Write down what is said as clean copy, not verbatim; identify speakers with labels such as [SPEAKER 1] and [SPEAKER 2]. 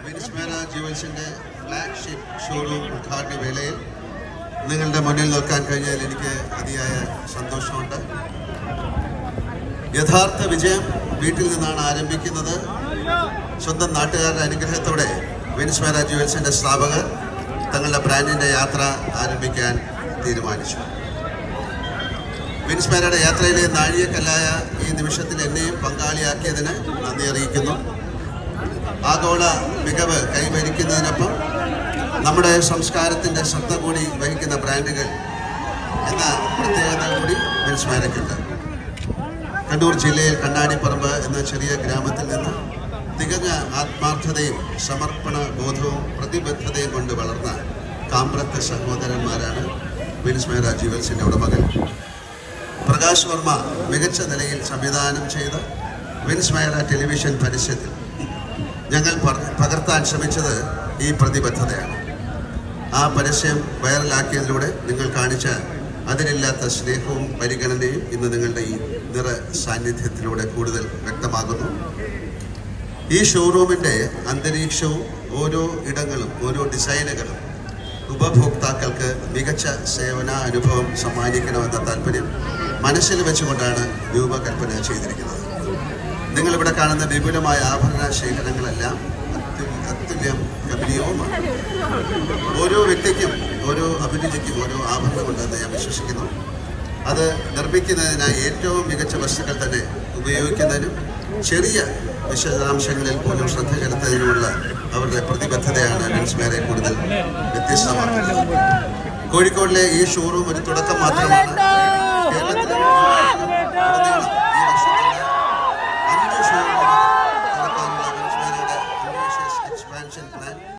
[SPEAKER 1] Vinsmera ജ്യുവൽസിൻ്റെ flagship showroom ഉദ്ഘാടന വേളയിൽ നിങ്ങളുടെ മുന്നിൽ നിൽക്കാൻ കഴിഞ്ഞതിൽ എനിക്ക് അതിയായ സന്തോഷമുണ്ട്. യഥാർത്ഥ വിജയം വീട്ടിൽ നിന്നാണ് ആരംഭിക്കുന്നത്. സ്വന്തം നാട്ടുകാരുടെ അനുഗ്രഹത്തോടെ വിൻസ്മേര ജ്യുവൽസിൻ്റെ സ്ഥാപകർ തങ്ങളുടെ ബ്രാൻഡിൻ്റെ യാത്ര ആരംഭിക്കാൻ തീരുമാനിച്ചു. വിൻസ്മേരയുടെ യാത്രയിലെ നാഴികക്കല്ലായ ഈ നിമിഷത്തിൽ എന്നെയും പങ്കാളിയാക്കിയതിന് നന്ദി അറിയിക്കുന്നു. ആഗോള മികവ് കൈവരിക്കുന്നതിനൊപ്പം നമ്മുടെ സംസ്കാരത്തിൻ്റെ ശ്രദ്ധ കൂടി വഹിക്കുന്ന ബ്രാൻഡുകൾ എന്ന പ്രത്യേകത കൂടി വിൻസ്മേരയ്ക്കുണ്ട്. കണ്ണൂർ ജില്ലയിൽ കണ്ണാടിപ്പറമ്പ് എന്ന ചെറിയ ഗ്രാമത്തിൽ നിന്ന് തികഞ്ഞ ആത്മാർത്ഥതയും സമർപ്പണ ബോധവും പ്രതിബദ്ധതയും കൊണ്ട് വളർന്ന കാമ്പ്രത്ത് സഹോദരന്മാരാണ് വിൻസ്മേര ജ്യുവൽസിൻ്റെ ഉടമകൾ. പ്രകാശ് വർമ്മ മികച്ച നിലയിൽ സംവിധാനം ചെയ്ത വിൻസ്മേര ടെലിവിഷൻ പരസ്യത്തിൽ ഞങ്ങൾ പകർത്താൻ ശ്രമിച്ചത് ഈ പ്രതിബദ്ധതയാണ്. ആ പരസ്യം വൈറലാക്കിയതിലൂടെ നിങ്ങൾ കാണിച്ച അതിലില്ലാത്ത സ്നേഹവും പരിഗണനയും ഇന്ന് നിങ്ങളുടെ ഈ നിറ സാന്നിധ്യത്തിലൂടെ കൂടുതൽ വ്യക്തമാകുന്നു. ഈ ഷോറൂമിൻ്റെ അന്തരീക്ഷവും ഓരോ ഇടങ്ങളും ഓരോ ഡിസൈനുകളും ഉപഭോക്താക്കൾക്ക് മികച്ച സേവന അനുഭവം സമ്മാനിക്കണമെന്ന താല്പര്യം മനസ്സിൽ വെച്ചുകൊണ്ടാണ് രൂപകൽപ്പന ചെയ്തിരിക്കുന്നത്. നിങ്ങളിവിടെ കാണുന്ന വിപുലമായ ആഭരണ ശേഖരങ്ങളെല്ലാം അത്യുല്യം ഗംഭീരവുമാണ്. ഓരോ വ്യക്തിക്കും ഓരോ അഭിരുചിക്കും ഓരോ ആഭരണമുണ്ടെന്ന് ഞാൻ വിശ്വസിക്കുന്നു. അത് നിർമ്മിക്കുന്നതിനായി ഏറ്റവും മികച്ച വസ്തുക്കൾ തന്നെ ഉപയോഗിക്കുന്നതിനും ചെറിയ വിശദാംശങ്ങളിൽ പോലും ശ്രദ്ധ ചെലുത്തുന്നതിനുമുള്ള അവരുടെ പ്രതിബദ്ധതയാണ് വിൻസ്മേരയെ കൂടുതൽ വ്യത്യസ്തമാക്കുന്നത്. കോഴിക്കോടിലെ ഈ ഷോറൂം ഒരു തുടക്കം മാത്രമാണ്.